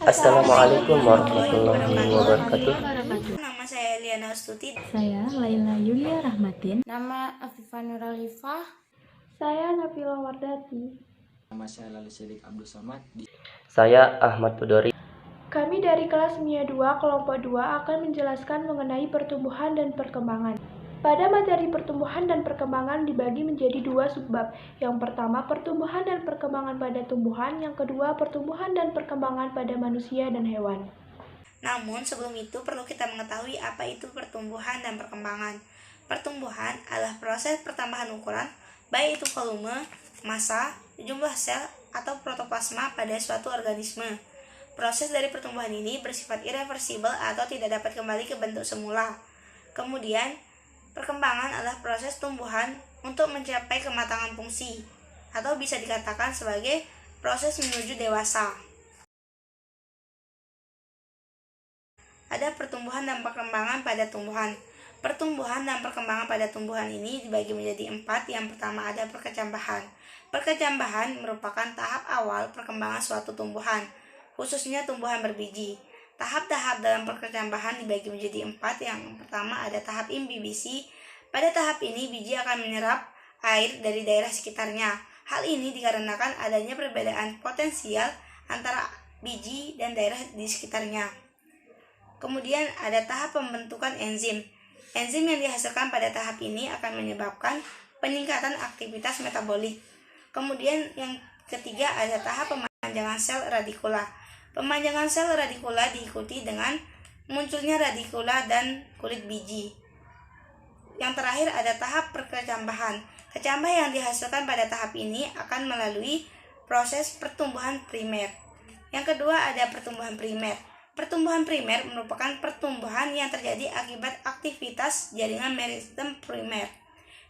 Assalamualaikum warahmatullahi wabarakatuh. Nama saya Liana Astuti. Saya Laila Yulia Rahmatin. Nama Afifah Nuralifah. Saya Nabila Wardati. Nama saya Lalu Sidik Abdul Somad. Saya Ahmad Pudori. Kami dari kelas MIA 2 kelompok 2 akan menjelaskan mengenai pertumbuhan dan perkembangan. Pada materi pertumbuhan dan perkembangan dibagi menjadi dua subbab. Yang pertama, pertumbuhan dan perkembangan pada tumbuhan. Yang kedua, pertumbuhan dan perkembangan pada manusia dan hewan. Namun sebelum itu perlu kita mengetahui apa itu pertumbuhan dan perkembangan. Pertumbuhan adalah proses pertambahan ukuran, baik itu volume, massa, jumlah sel, atau protoplasma pada suatu organisme. Proses dari pertumbuhan ini bersifat irreversibel atau tidak dapat kembali ke bentuk semula. Kemudian, perkembangan adalah proses tumbuhan untuk mencapai kematangan fungsi, atau bisa dikatakan sebagai proses menuju dewasa. Ada pertumbuhan dan perkembangan pada tumbuhan. Pertumbuhan dan perkembangan pada tumbuhan ini dibagi menjadi 4. Yang pertama ada perkecambahan. Perkecambahan merupakan tahap awal perkembangan suatu tumbuhan, khususnya tumbuhan berbiji. Tahap-tahap dalam perkecambahan dibagi menjadi 4. Yang pertama ada tahap imbibisi. Pada tahap ini biji akan menyerap air dari daerah sekitarnya. Hal ini dikarenakan adanya perbedaan potensial antara biji dan daerah di sekitarnya. Kemudian ada tahap pembentukan enzim. Enzim yang dihasilkan pada tahap ini akan menyebabkan peningkatan aktivitas metabolik. Kemudian yang ketiga ada tahap pemanjangan sel radikula. Pemanjangan sel radikula diikuti dengan munculnya radikula dan kulit biji. Yang terakhir ada tahap perkecambahan. Kecambah yang dihasilkan pada tahap ini akan melalui proses pertumbuhan primer. Yang kedua ada pertumbuhan primer. Pertumbuhan primer merupakan pertumbuhan yang terjadi akibat aktivitas jaringan meristem primer.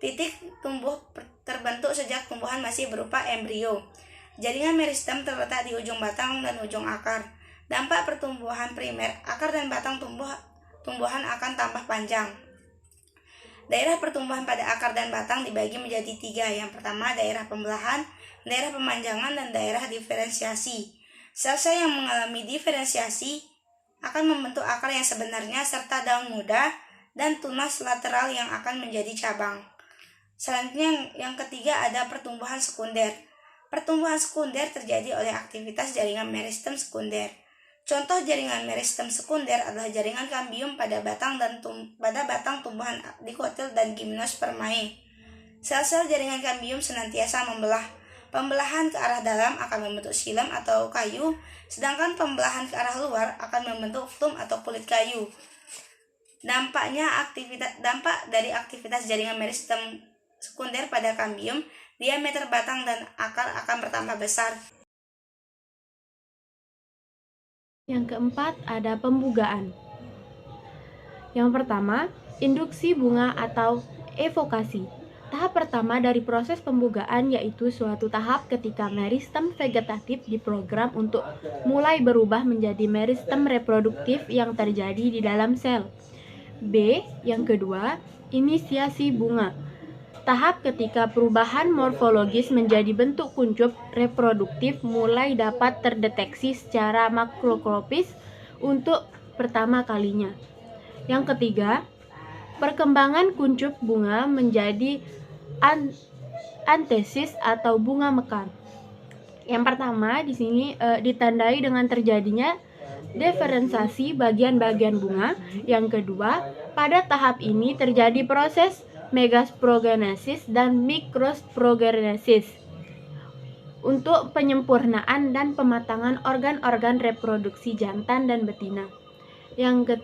Titik tumbuh terbentuk sejak tumbuhan masih berupa embrio. Jaringan meristem terletak di ujung batang dan ujung akar. Dampak pertumbuhan primer, akar dan batang tumbuhan akan tambah panjang. Daerah pertumbuhan pada akar dan batang dibagi menjadi 3. Yang pertama daerah pembelahan, daerah pemanjangan, dan daerah diferensiasi. Sel-sel yang mengalami diferensiasi akan membentuk akar yang sebenarnya serta daun muda dan tunas lateral yang akan menjadi cabang. Selanjutnya yang ketiga ada pertumbuhan sekunder. Pertumbuhan sekunder terjadi oleh aktivitas jaringan meristem sekunder. Contoh jaringan meristem sekunder adalah jaringan kambium pada batang tumbuhan dikotil dan gymnospermae. Sel-sel jaringan kambium senantiasa membelah. Pembelahan ke arah dalam akan membentuk xilem atau kayu, sedangkan pembelahan ke arah luar akan membentuk flum atau kulit kayu. Dampak dari aktivitas jaringan meristem sekunder pada kambium, diameter batang dan akar akan bertambah besar. Yang keempat ada pembugaan. Yang pertama, induksi bunga atau evokasi. Tahap pertama dari proses pembugaan yaitu suatu tahap ketika meristem vegetatif diprogram untuk mulai berubah menjadi meristem reproduktif yang terjadi di dalam sel. B. Yang kedua, inisiasi bunga. Tahap ketika perubahan morfologis menjadi bentuk kuncup reproduktif mulai dapat terdeteksi secara makroskopis untuk pertama kalinya. Yang ketiga, perkembangan kuncup bunga menjadi antesis atau bunga mekar. Yang pertama di sini ditandai dengan terjadinya diferensiasi bagian-bagian bunga. Yang kedua, pada tahap ini terjadi proses megasprogenesis dan mikroprogenesis untuk penyempurnaan dan pematangan organ-organ reproduksi jantan dan betina. Yang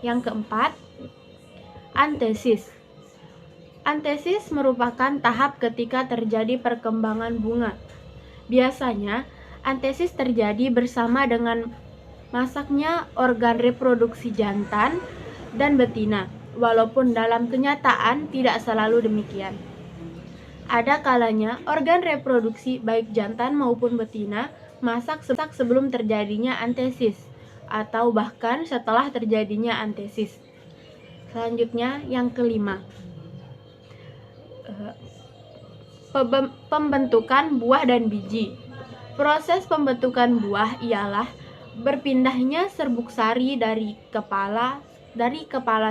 keempat, antesis. Antesis merupakan tahap ketika terjadi perkembangan bunga. Biasanya, antesis terjadi bersama dengan masaknya organ reproduksi jantan dan betina, walaupun dalam kenyataan tidak selalu demikian. Ada kalanya organ reproduksi baik jantan maupun betina masak sebelum terjadinya antesis, atau bahkan setelah terjadinya antesis. Selanjutnya, yang kelima, pembentukan buah dan biji. Proses pembentukan buah ialah berpindahnya serbuk sari dari kepala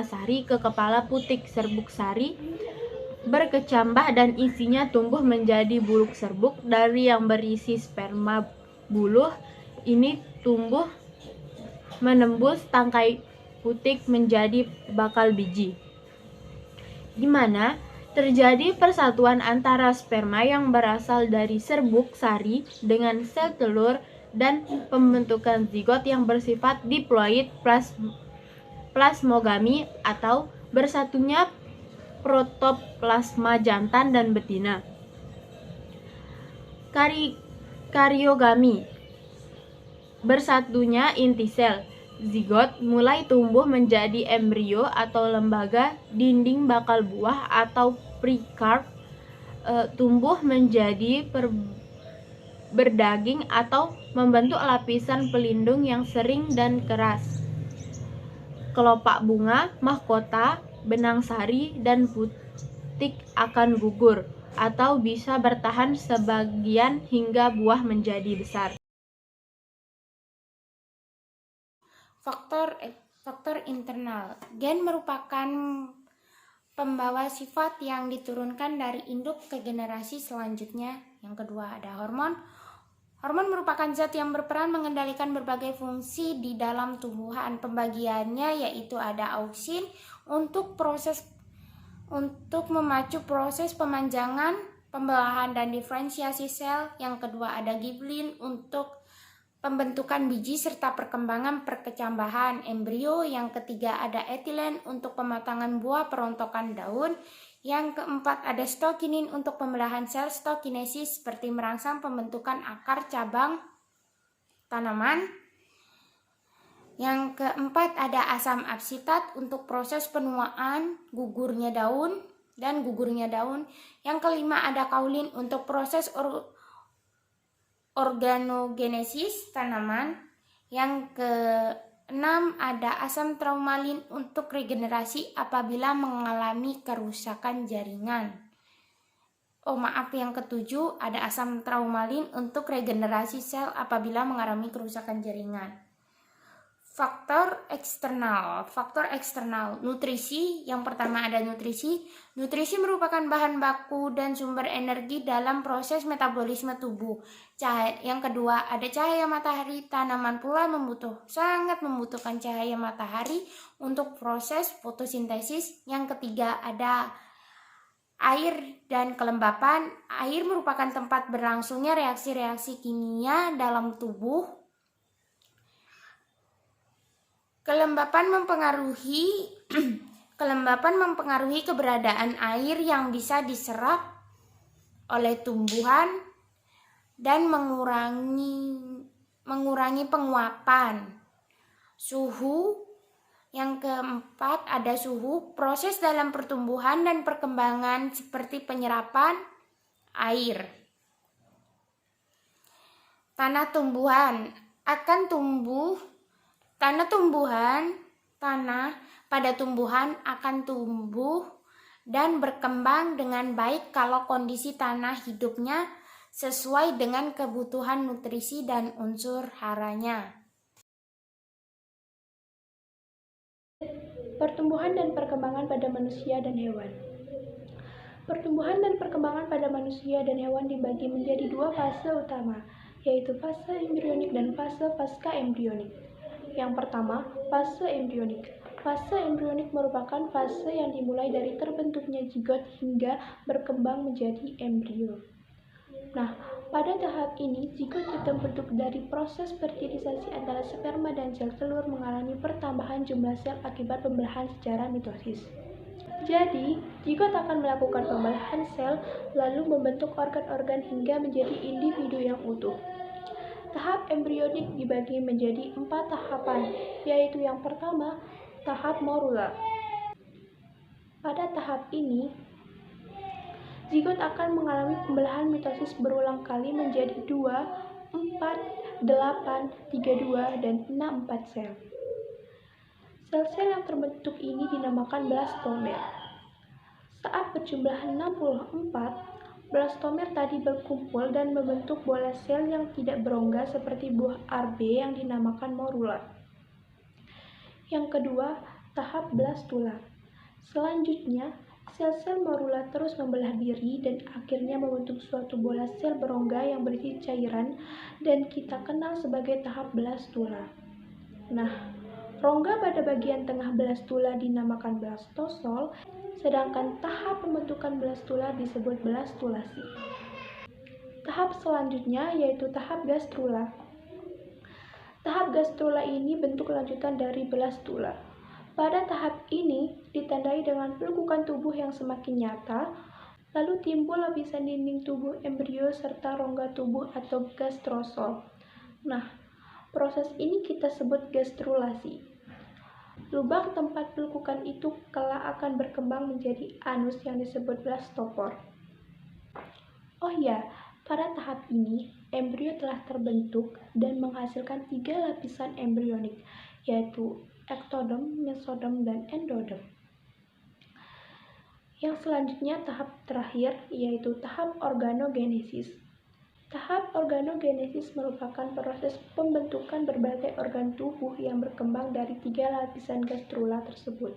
sari ke kepala putik serbuk sari berkecambah dan isinya tumbuh menjadi buluk serbuk. Dari yang berisi sperma buluh ini tumbuh menembus tangkai putik menjadi bakal biji, di mana terjadi persatuan antara sperma yang berasal dari serbuk sari dengan sel telur dan pembentukan zigot yang bersifat diploid plasmogami atau bersatunya protoplasma jantan dan betina. Karyogami, bersatunya inti sel. Zigot mulai tumbuh menjadi embrio atau lembaga dinding bakal buah atau precarp, tumbuh menjadi berdaging atau membentuk lapisan pelindung yang sering dan keras. Kelopak bunga, mahkota, benang sari, dan putik akan gugur atau bisa bertahan sebagian hingga buah menjadi besar. Faktor internal. Gen merupakan pembawa sifat yang diturunkan dari induk ke generasi selanjutnya. Yang kedua ada hormon. Hormon merupakan zat yang berperan mengendalikan berbagai fungsi di dalam tumbuhan. Pembagiannya yaitu ada auksin untuk memacu proses pemanjangan, pembelahan dan diferensiasi sel. Yang kedua ada giblin untuk pembentukan biji serta perkembangan perkecambahan embrio. Yang ketiga ada etilen untuk pematangan buah perontokan daun. Yang keempat ada stokinin untuk pembelahan sel stokinesis seperti merangsang pembentukan akar cabang tanaman. Yang keempat ada asam absitat untuk proses penuaan gugurnya daun dan gugurnya daun. Yang kelima ada kaulin untuk proses organogenesis tanaman. Yang keenam ada asam traumalin untuk regenerasi apabila mengalami kerusakan jaringan. Yang ketujuh ada asam traumalin untuk regenerasi sel apabila mengalami kerusakan jaringan. Faktor eksternal, nutrisi. Yang pertama ada nutrisi. Nutrisi merupakan bahan baku dan sumber energi dalam proses metabolisme tubuh. Yang kedua ada cahaya matahari. Tanaman pula sangat membutuhkan cahaya matahari untuk proses fotosintesis. Yang ketiga ada air dan kelembapan. Air merupakan tempat berlangsungnya reaksi-reaksi kimia dalam tubuh. Kelembapan mempengaruhi keberadaan air yang bisa diserap oleh tumbuhan dan mengurangi penguapan. Suhu. Yang keempat ada suhu, proses dalam pertumbuhan dan perkembangan seperti penyerapan air. Tanah pada tumbuhan akan tumbuh dan berkembang dengan baik kalau kondisi tanah hidupnya sesuai dengan kebutuhan nutrisi dan unsur haranya. Pertumbuhan dan perkembangan pada manusia dan hewan. Pertumbuhan dan perkembangan pada manusia dan hewan dibagi menjadi dua fase utama, yaitu fase embrionik dan fase pasca embrionik. Yang pertama, fase embrionik. Fase embrionik merupakan fase yang dimulai dari terbentuknya zigot hingga berkembang menjadi embrio. Nah, pada tahap ini, zigot terbentuk dari proses fertilisasi antara sperma dan sel telur mengalami pertambahan jumlah sel akibat pembelahan secara mitosis. Jadi, zigot akan melakukan pembelahan sel lalu membentuk organ-organ hingga menjadi individu yang utuh. Tahap embrionik dibagi menjadi 4 tahapan, yaitu yang pertama, tahap morula. Pada tahap ini, zigot akan mengalami pembelahan mitosis berulang kali menjadi 2, 4, 8, 32, dan 64 sel. Sel-sel yang terbentuk ini dinamakan blastomer. Saat berjumlah 64, Blastomer tadi berkumpul dan membentuk bola sel yang tidak berongga seperti buah arbe yang dinamakan morula. Yang kedua, tahap blastula. Selanjutnya, sel-sel morula terus membelah diri dan akhirnya membentuk suatu bola sel berongga yang berisi cairan dan kita kenal sebagai tahap blastula. Nah, rongga pada bagian tengah blastula dinamakan blastosol, sedangkan tahap pembentukan blastula disebut blastulasi. Tahap selanjutnya yaitu tahap gastrula. Tahap gastrula ini bentuk lanjutan dari blastula. Pada tahap ini ditandai dengan pelekukan tubuh yang semakin nyata, lalu timbul lapisan dinding tubuh embrio serta rongga tubuh atau gastrosol. Nah, proses ini kita sebut gastrulasi. Lubang tempat pelekukan itu kelak akan berkembang menjadi anus yang disebut blastopor. Oh ya, pada tahap ini embrio telah terbentuk dan menghasilkan 3 lapisan embrionik, yaitu ektodem, mesodem, dan endodem. Yang selanjutnya tahap terakhir yaitu tahap organogenesis. Tahap organogenesis merupakan proses pembentukan berbagai organ tubuh yang berkembang dari 3 lapisan gastrula tersebut.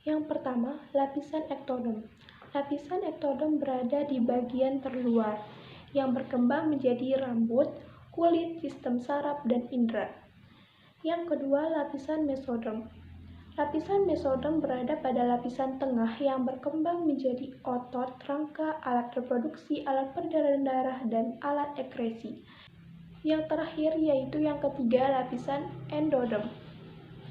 Yang pertama, lapisan ektodem. Lapisan ektodem berada di bagian terluar yang berkembang menjadi rambut, kulit, sistem saraf, dan indera. Yang kedua, lapisan mesodem. Lapisan mesodem berada pada lapisan tengah yang berkembang menjadi otot, rangka, alat reproduksi, alat peredaran darah, dan alat ekresi. Yang terakhir yaitu yang ketiga, lapisan endodem.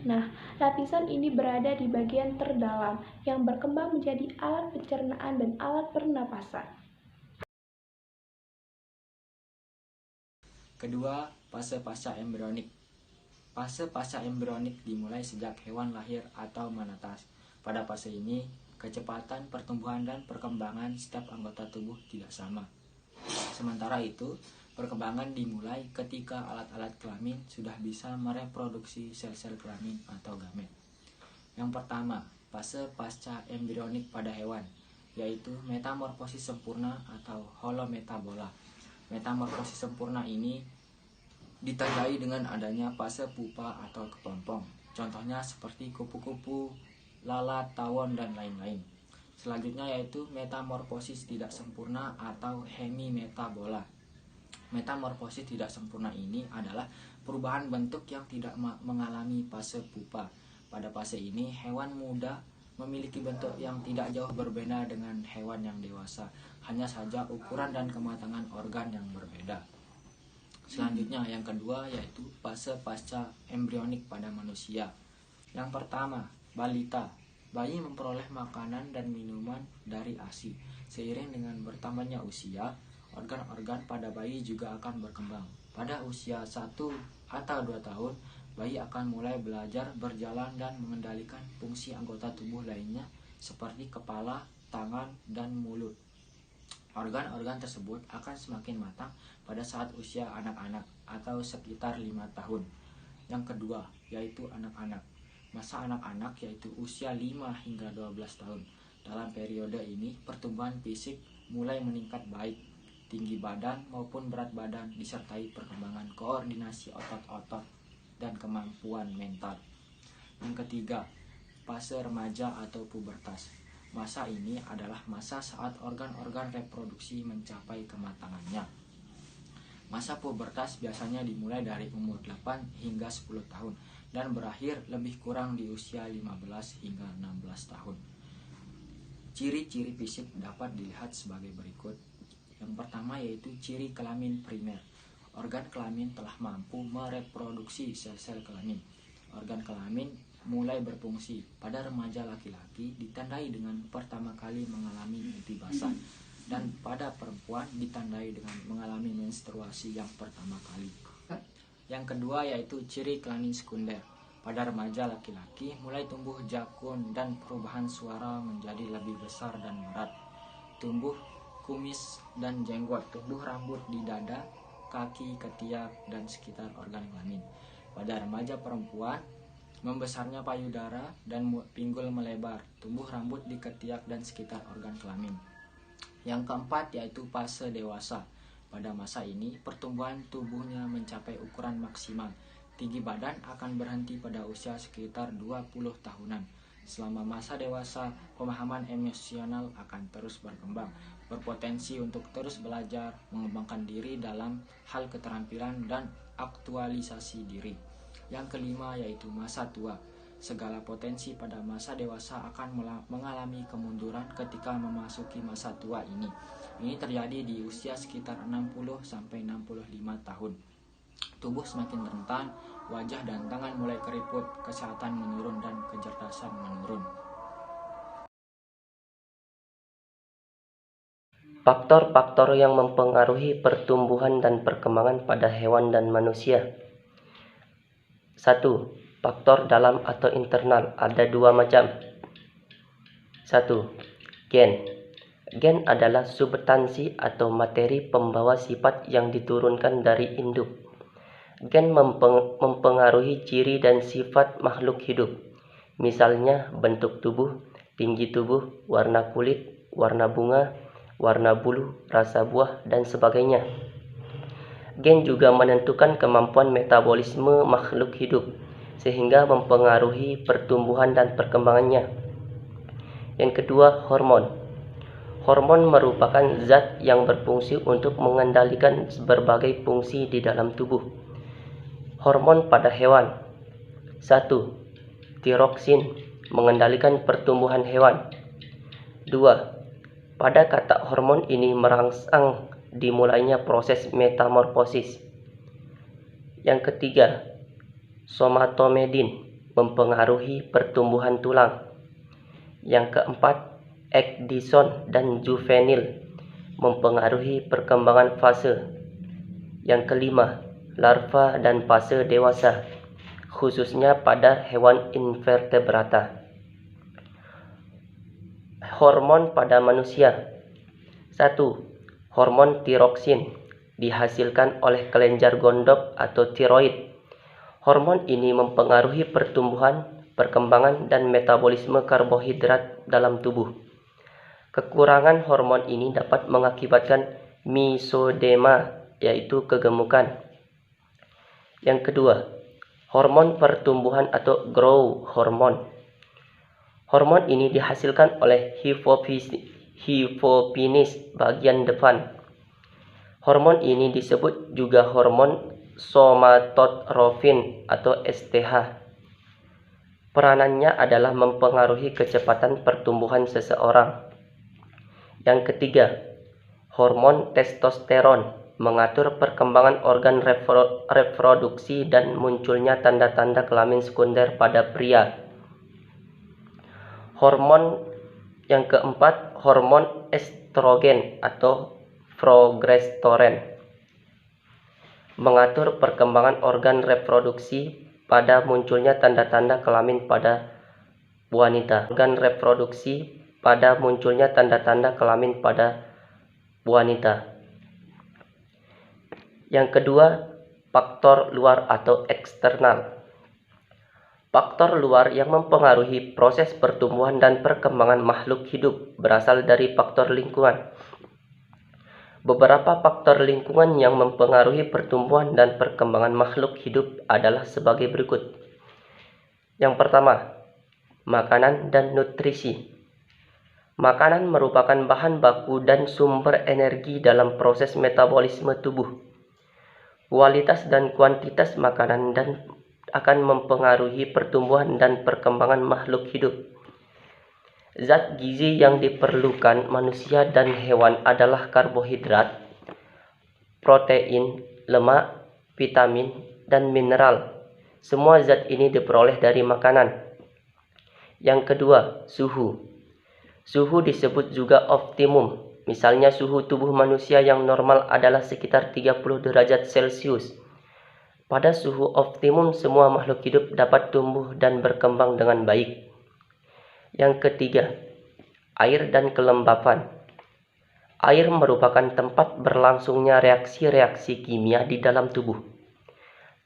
Nah, lapisan ini berada di bagian terdalam yang berkembang menjadi alat pencernaan dan alat pernapasan. Kedua, fase pasca embrionik. Fase pasca embrionik dimulai sejak hewan lahir atau menetas. Pada fase ini, kecepatan pertumbuhan dan perkembangan setiap anggota tubuh tidak sama. Sementara itu, perkembangan dimulai ketika alat-alat kelamin sudah bisa mereproduksi sel-sel kelamin atau gamet. Yang pertama, fase pasca embrionik pada hewan, yaitu metamorfosis sempurna atau holometabola. Metamorfosis sempurna ini ditandai dengan adanya fase pupa atau kepompong. Contohnya seperti kupu-kupu, lalat, tawon, dan lain-lain. Selanjutnya yaitu metamorfosis tidak sempurna atau hemimetabola. Metamorfosis tidak sempurna ini adalah perubahan bentuk yang tidak mengalami fase pupa. Pada fase ini, hewan muda memiliki bentuk yang tidak jauh berbeda dengan hewan yang dewasa. Hanya saja ukuran dan kematangan organ yang berbeda. Selanjutnya yang kedua yaitu fase pasca embrionik pada manusia. Yang pertama, balita. Bayi memperoleh makanan dan minuman dari ASI. Seiring dengan bertambahnya usia, organ-organ pada bayi juga akan berkembang. Pada usia 1 atau 2 tahun, bayi akan mulai belajar berjalan dan mengendalikan fungsi anggota tubuh lainnya seperti kepala, tangan, dan mulut. Organ-organ tersebut akan semakin matang pada saat usia anak-anak atau sekitar 5 tahun. Yang kedua, yaitu anak-anak. Masa anak-anak yaitu usia 5 hingga 12 tahun. Dalam periode ini, pertumbuhan fisik mulai meningkat baik, tinggi badan maupun berat badan disertai perkembangan koordinasi otot-otot dan kemampuan mental. Yang ketiga, fase remaja atau pubertas. Masa ini adalah masa saat organ-organ reproduksi mencapai kematangannya. Masa pubertas biasanya dimulai dari umur 8 hingga 10 tahun dan berakhir lebih kurang di usia 15 hingga 16 tahun. Ciri-ciri fisik dapat dilihat sebagai berikut. Yang pertama yaitu ciri kelamin primer. Organ kelamin telah mampu mereproduksi sel-sel kelamin. Organ kelamin mulai berfungsi pada remaja laki-laki ditandai dengan pertama kali mengalami mimpi basah, dan pada perempuan ditandai dengan mengalami menstruasi yang pertama kali. Yang kedua yaitu ciri kelamin sekunder. Pada remaja laki-laki mulai tumbuh jakun dan perubahan suara menjadi lebih besar dan berat. Tumbuh kumis dan jenggot, tumbuh rambut di dada, kaki, ketiak, dan sekitar organ kelamin. Pada remaja perempuan, membesarnya payudara dan pinggul melebar, tumbuh rambut di ketiak dan sekitar organ kelamin. Yang keempat yaitu fase dewasa. Pada masa ini, pertumbuhan tubuhnya mencapai ukuran maksimal. Tinggi badan akan berhenti pada usia sekitar 20 tahunan. Selama masa dewasa, pemahaman emosional akan terus berkembang, berpotensi untuk terus belajar, mengembangkan diri dalam hal keterampilan dan aktualisasi diri. Yang kelima yaitu masa tua. Segala potensi pada masa dewasa akan mengalami kemunduran ketika memasuki masa tua ini. Ini terjadi di usia sekitar 60-65 tahun. Tubuh semakin rentan, wajah dan tangan mulai keriput, kesehatan menurun dan kecerdasan menurun. Faktor-faktor yang mempengaruhi pertumbuhan dan perkembangan pada hewan dan manusia. 1. Faktor dalam atau internal, ada dua macam. 1. Gen. Gen adalah substansi atau materi pembawa sifat yang diturunkan dari induk. Gen mempengaruhi ciri dan sifat makhluk hidup. Misalnya bentuk tubuh, tinggi tubuh, warna kulit, warna bunga, warna bulu, rasa buah, dan sebagainya. Gen juga menentukan kemampuan metabolisme makhluk hidup, sehingga mempengaruhi pertumbuhan dan perkembangannya. Yang kedua, hormon. Hormon merupakan zat yang berfungsi untuk mengendalikan berbagai fungsi di dalam tubuh. Hormon pada hewan. 1. Tiroksin, mengendalikan pertumbuhan hewan. 2. Pada kata hormon ini merangsang dimulainya proses metamorfosis. Yang ketiga, somatomedin, mempengaruhi pertumbuhan tulang. Yang keempat, ekdison dan juvenil, mempengaruhi perkembangan fase. Yang kelima, larva dan fase dewasa, khususnya pada hewan invertebrata. Hormon pada manusia. 1. Hormon tiroksin, dihasilkan oleh kelenjar gondok atau tiroid. Hormon ini mempengaruhi pertumbuhan, perkembangan, dan metabolisme karbohidrat dalam tubuh. Kekurangan hormon ini dapat mengakibatkan misodema, yaitu kegemukan. Yang kedua, hormon pertumbuhan atau growth hormone. Hormon ini dihasilkan oleh hipofisis bagian depan. Hormon ini disebut juga hormon somatotrofin atau STH. Peranannya adalah mempengaruhi kecepatan pertumbuhan seseorang. Yang ketiga, hormon testosteron, mengatur perkembangan organ reproduksi dan munculnya tanda-tanda kelamin sekunder pada pria. Hormon yang keempat, hormon estrogen atau progesteron, mengatur perkembangan organ reproduksi pada munculnya tanda-tanda kelamin pada wanita. Organ reproduksi pada munculnya tanda-tanda kelamin pada wanita. Yang kedua, faktor luar atau eksternal. Faktor luar yang mempengaruhi proses pertumbuhan dan perkembangan makhluk hidup berasal dari faktor lingkungan. Beberapa faktor lingkungan yang mempengaruhi pertumbuhan dan perkembangan makhluk hidup adalah sebagai berikut. Yang pertama, makanan dan nutrisi. Makanan merupakan bahan baku dan sumber energi dalam proses metabolisme tubuh. Kualitas dan kuantitas makanan akan mempengaruhi pertumbuhan dan perkembangan makhluk hidup. Zat gizi yang diperlukan manusia dan hewan adalah karbohidrat, protein, lemak, vitamin, dan mineral. Semua zat ini diperoleh dari makanan. Yang kedua, suhu. Suhu disebut juga optimum. Misalnya suhu tubuh manusia yang normal adalah sekitar 30 derajat Celcius. Pada suhu optimum semua makhluk hidup dapat tumbuh dan berkembang dengan baik. Yang ketiga, air dan kelembapan. Air merupakan tempat berlangsungnya reaksi-reaksi kimia di dalam tubuh.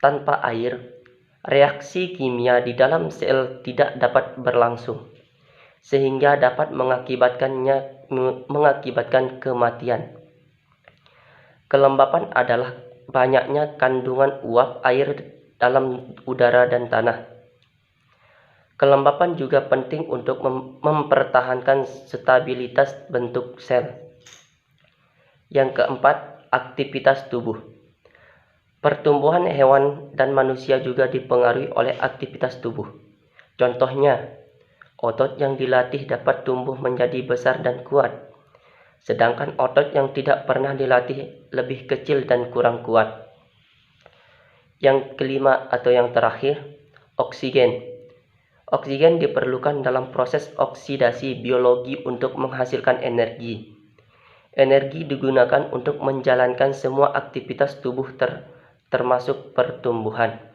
Tanpa air, reaksi kimia di dalam sel tidak dapat berlangsung. sehingga dapat mengakibatkan kematian. Kelembapan adalah banyaknya kandungan uap air dalam udara dan tanah. Kelembapan juga penting untuk mempertahankan stabilitas bentuk sel. Yang keempat, aktivitas tubuh. Pertumbuhan hewan dan manusia juga dipengaruhi oleh aktivitas tubuh. Contohnya, otot yang dilatih dapat tumbuh menjadi besar dan kuat, sedangkan otot yang tidak pernah dilatih lebih kecil dan kurang kuat. Yang kelima atau yang terakhir, oksigen. Oksigen diperlukan dalam proses oksidasi biologi untuk menghasilkan energi. Energi digunakan untuk menjalankan semua aktivitas tubuh termasuk pertumbuhan.